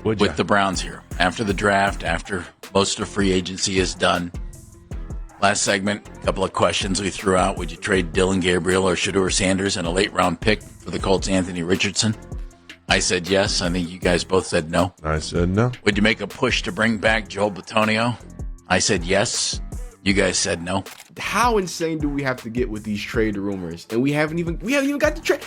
with the Browns here. After the draft, after most of free agency is done. Last segment, a couple of questions we threw out. Would you trade Dillon Gabriel or Shedeur Sanders and a late-round pick for the Colts' Anthony Richardson? I said yes. I think you guys both said no. I said no. Would you make a push to bring back Joel Bitonio? I said yes. You guys said no. How insane do we have to get with these trade rumors? And we haven't even got the trade.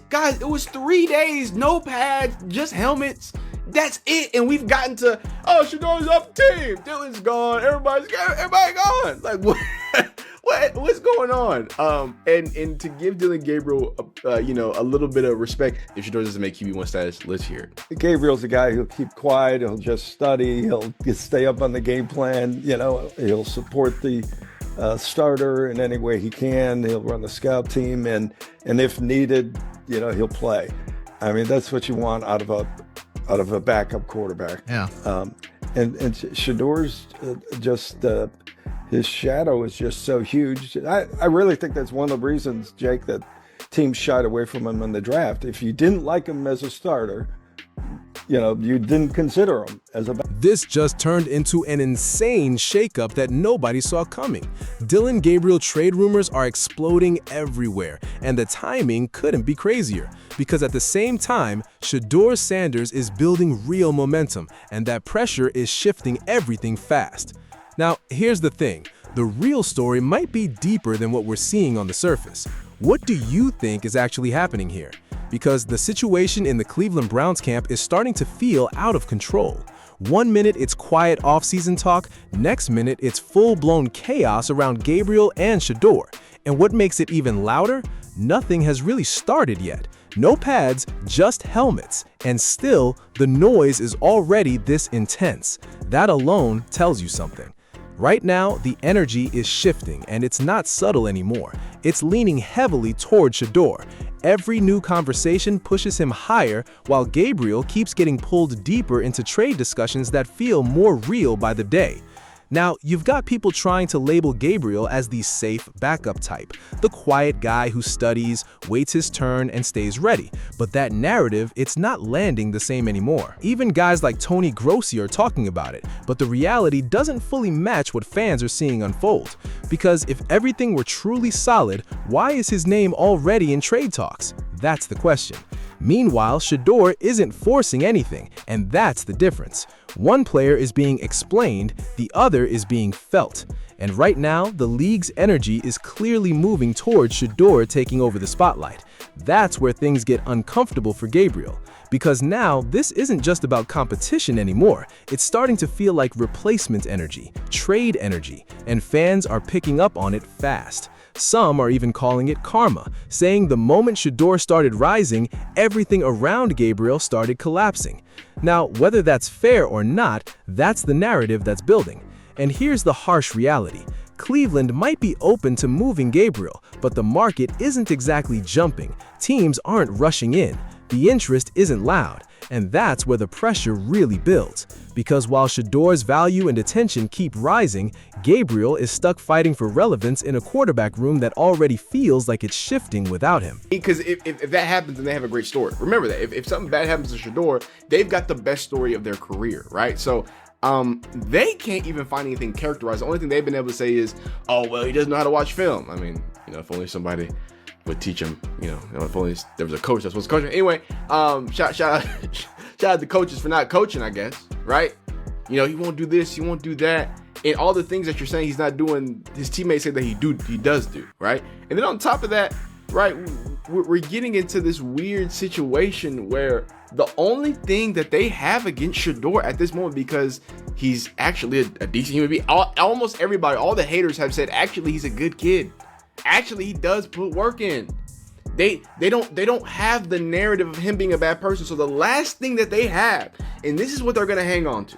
Guys, it was 3 days, no pads, just helmets. That's it. And we've gotten to, Shedeur's up team. Dillon's gone. Everybody gone. Like, what's going on? And to give Dillon Gabriel, a little bit of respect, if Shedeur doesn't make QB1 status, let's hear it. Gabriel's a guy who'll keep quiet. He'll just study. He'll stay up on the game plan. He'll support the starter in any way he can. He'll run the scout team, and if needed, he'll play. I mean, that's what you want out of a backup quarterback. Yeah. And Shedeur's his shadow is just so huge. I really think that's one of the reasons, Jake, that teams shied away from him in the draft. If you didn't like him as a starter, you didn't consider him as a backup. This just turned into an insane shakeup that nobody saw coming. Dillon Gabriel trade rumors are exploding everywhere, and the timing couldn't be crazier. Because at the same time, Shedeur Sanders is building real momentum, and that pressure is shifting everything fast. Now, here's the thing. The real story might be deeper than what we're seeing on the surface. What do you think is actually happening here? Because the situation in the Cleveland Browns camp is starting to feel out of control. 1 minute it's quiet offseason talk, next minute it's full-blown chaos around Gabriel and Shedeur. And what makes it even louder? Nothing has really started yet. No pads, just helmets. And still, the noise is already this intense. That alone tells you something. Right now, the energy is shifting, and it's not subtle anymore. It's leaning heavily toward Shedeur. Every new conversation pushes him higher, while Gabriel keeps getting pulled deeper into trade discussions that feel more real by the day. Now, you've got people trying to label Gabriel as the safe backup type, the quiet guy who studies, waits his turn, and stays ready. But that narrative, it's not landing the same anymore. Even guys like Tony Grossi are talking about it, but the reality doesn't fully match what fans are seeing unfold. Because if everything were truly solid, why is his name already in trade talks? That's the question. Meanwhile, Shedeur isn't forcing anything, and that's the difference. One player is being explained, the other is being felt. And right now, the league's energy is clearly moving towards Shedeur taking over the spotlight. That's where things get uncomfortable for Gabriel. Because now, this isn't just about competition anymore. It's starting to feel like replacement energy, trade energy, and fans are picking up on it fast. Some are even calling it karma, saying the moment Shedeur started rising, everything around Gabriel started collapsing. Now, whether that's fair or not, that's the narrative that's building. And here's the harsh reality. Cleveland might be open to moving Gabriel, but the market isn't exactly jumping. Teams aren't rushing in. The interest isn't loud, and that's where the pressure really builds. Because while Shedeur's value and attention keep rising, Gabriel is stuck fighting for relevance in a quarterback room that already feels like it's shifting without him. Because if that happens, then they have a great story. Remember that. If something bad happens to Shedeur, they've got the best story of their career, right? So they can't even find anything characterized. The only thing they've been able to say is, oh, well, he doesn't know how to watch film. I mean, if only somebody would teach him, if only there was a coach that's supposed to coach him. Anyway, shout out to coaches for not coaching, I guess, right? He won't do this, he won't do that. And all the things that you're saying he's not doing, his teammates say that he does do, right? And then on top of that, right, we're getting into this weird situation where the only thing that they have against Shedeur at this moment, because he's actually a decent human being, almost everybody, all the haters have said, actually, he's a good kid. Actually, he does put work in. They don't have the narrative of him being a bad person. So the last thing that they have, and this is what they're going to hang on to.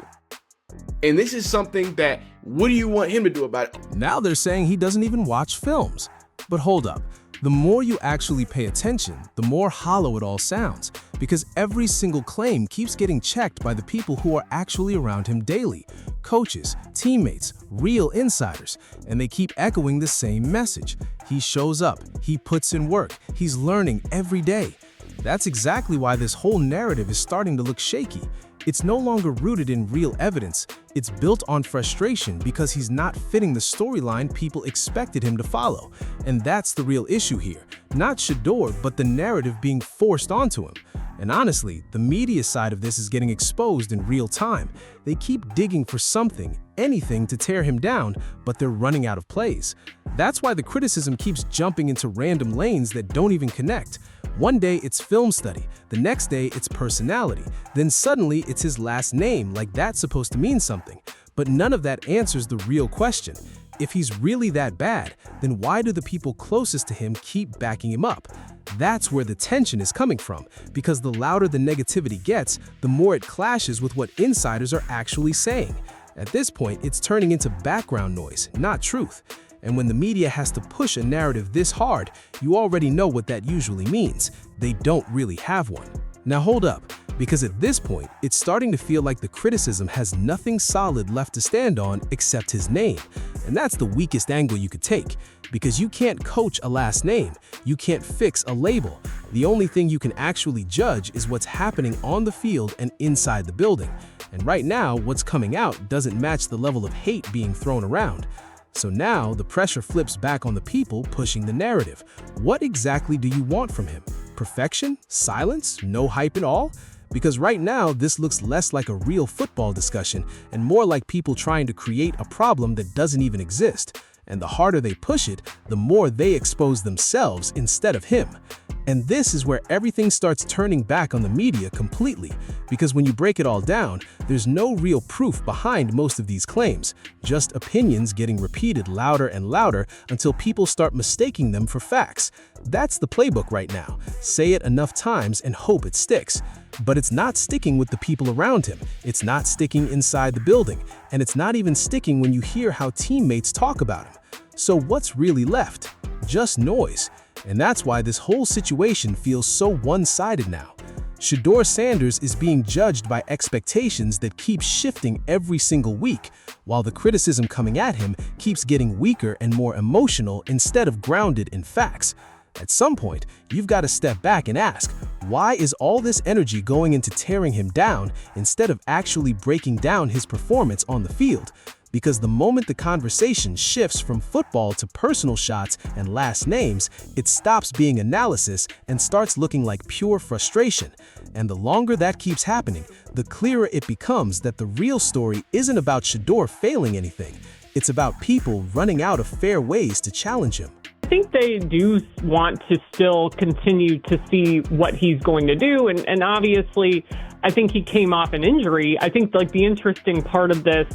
And this is something that, what do you want him to do about it? Now they're saying he doesn't even watch films. But hold up. The more you actually pay attention, the more hollow it all sounds, because every single claim keeps getting checked by the people who are actually around him daily. Coaches, teammates, real insiders, and they keep echoing the same message. He shows up, he puts in work, he's learning every day. That's exactly why this whole narrative is starting to look shaky. It's no longer rooted in real evidence, it's built on frustration because he's not fitting the storyline people expected him to follow. And that's the real issue here. Not Shedeur, but the narrative being forced onto him. And honestly, the media side of this is getting exposed in real time. They keep digging for something, anything to tear him down, but they're running out of plays. That's why the criticism keeps jumping into random lanes that don't even connect. One day it's film study, the next day it's personality, then suddenly it's his last name, like that's supposed to mean something. But none of that answers the real question. If he's really that bad, then why do the people closest to him keep backing him up? That's where the tension is coming from, because the louder the negativity gets, the more it clashes with what insiders are actually saying. At this point, it's turning into background noise, not truth. And when the media has to push a narrative this hard, you already know what that usually means. They don't really have one. Now hold up, because at this point, it's starting to feel like the criticism has nothing solid left to stand on except his name. And that's the weakest angle you could take, because you can't coach a last name, you can't fix a label. The only thing you can actually judge is what's happening on the field and inside the building. And right now, what's coming out doesn't match the level of hate being thrown around. So now the pressure flips back on the people pushing the narrative. What exactly do you want from him? Perfection? Silence? No hype at all? Because right now, this looks less like a real football discussion and more like people trying to create a problem that doesn't even exist. And the harder they push it, the more they expose themselves instead of him. And this is where everything starts turning back on the media completely, because when you break it all down, there's no real proof behind most of these claims, just opinions getting repeated louder and louder until people start mistaking them for facts. That's the playbook right now. Say it enough times and hope it sticks. But it's not sticking with the people around him, it's not sticking inside the building, and it's not even sticking when you hear how teammates talk about him. So what's really left? Just noise. And that's why this whole situation feels so one-sided now. Shedeur Sanders is being judged by expectations that keep shifting every single week, while the criticism coming at him keeps getting weaker and more emotional instead of grounded in facts. At some point, you've got to step back and ask, why is all this energy going into tearing him down instead of actually breaking down his performance on the field? Because the moment the conversation shifts from football to personal shots and last names, it stops being analysis and starts looking like pure frustration. And the longer that keeps happening, the clearer it becomes that the real story isn't about Shedeur failing anything. It's about people running out of fair ways to challenge him. I think they do want to still continue to see what he's going to do. And obviously, I think he came off an injury. I think like the interesting part of this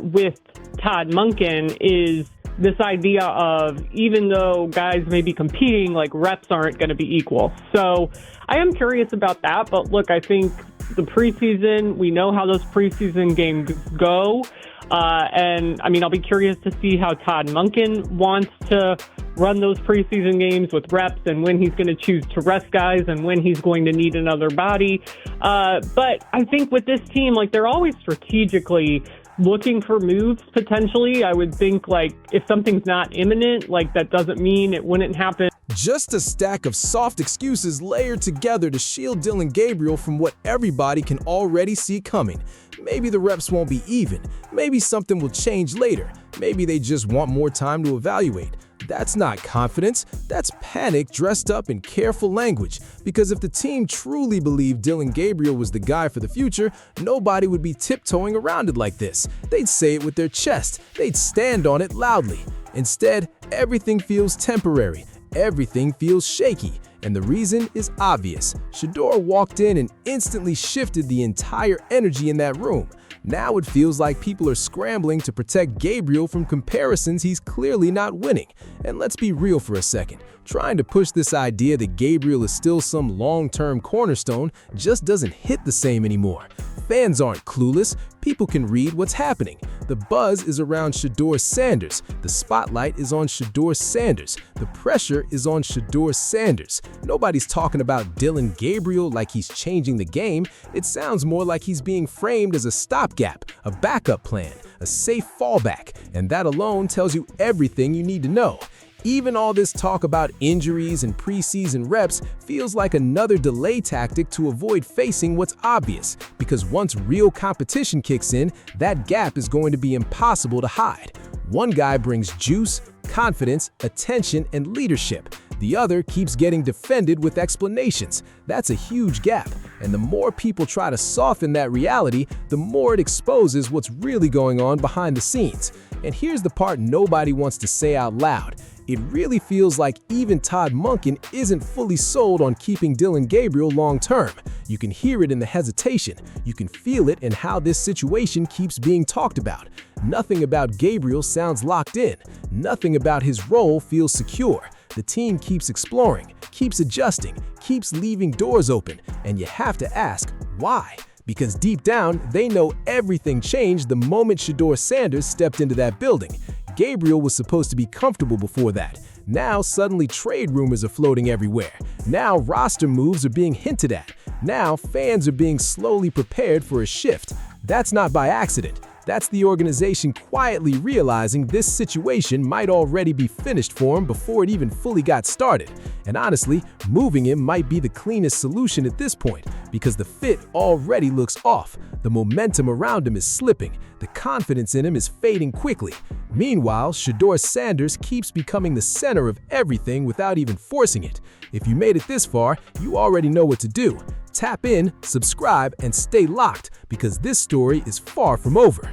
with Todd Monken is this idea of even though guys may be competing, like reps aren't going to be equal. So I am curious about that. But look, I think the preseason, we know how those preseason games go. And I mean, I'll be curious to see how Todd Monken wants to run those preseason games with reps and when he's going to choose to rest guys and when he's going to need another body. But I think with this team, like they're always strategically looking for moves potentially. I would think like if something's not imminent, like that doesn't mean it wouldn't happen. Just a stack of soft excuses layered together to shield Dillon Gabriel from what everybody can already see coming. Maybe the reps won't be even. Maybe something will change later. Maybe they just want more time to evaluate. That's not confidence, that's panic dressed up in careful language. Because if the team truly believed Dillon Gabriel was the guy for the future, nobody would be tiptoeing around it like this. They'd say it with their chest, they'd stand on it loudly. Instead, everything feels temporary. Everything feels shaky, and the reason is obvious. Shedeur walked in and instantly shifted the entire energy in that room. Now it feels like people are scrambling to protect Gabriel from comparisons he's clearly not winning. And let's be real for a second. Trying to push this idea that Gabriel is still some long-term cornerstone just doesn't hit the same anymore. Fans aren't clueless. People can read what's happening. The buzz is around Shedeur Sanders. The spotlight is on Shedeur Sanders. The pressure is on Shedeur Sanders. Nobody's talking about Dillon Gabriel like he's changing the game. It sounds more like he's being framed as a stopgap, a backup plan, a safe fallback, and that alone tells you everything you need to know. Even all this talk about injuries and preseason reps feels like another delay tactic to avoid facing what's obvious, because once real competition kicks in, that gap is going to be impossible to hide. One guy brings juice, confidence, attention, and leadership. The other keeps getting defended with explanations. That's a huge gap, and the more people try to soften that reality, the more it exposes what's really going on behind the scenes. And here's the part nobody wants to say out loud. It really feels like even Todd Monken isn't fully sold on keeping Dillon Gabriel long-term. You can hear it in the hesitation. You can feel it in how this situation keeps being talked about. Nothing about Gabriel sounds locked in. Nothing about his role feels secure. The team keeps exploring, keeps adjusting, keeps leaving doors open, and you have to ask, why? Because deep down, they know everything changed the moment Shedeur Sanders stepped into that building. Gabriel was supposed to be comfortable before that. Now suddenly trade rumors are floating everywhere. Now roster moves are being hinted at. Now fans are being slowly prepared for a shift. That's not by accident. That's the organization quietly realizing this situation might already be finished for him before it even fully got started. And honestly, moving him might be the cleanest solution at this point, because the fit already looks off. The momentum around him is slipping. The confidence in him is fading quickly. Meanwhile, Shedeur Sanders keeps becoming the center of everything without even forcing it. If you made it this far, you already know what to do. Tap in, subscribe, and stay locked, because this story is far from over.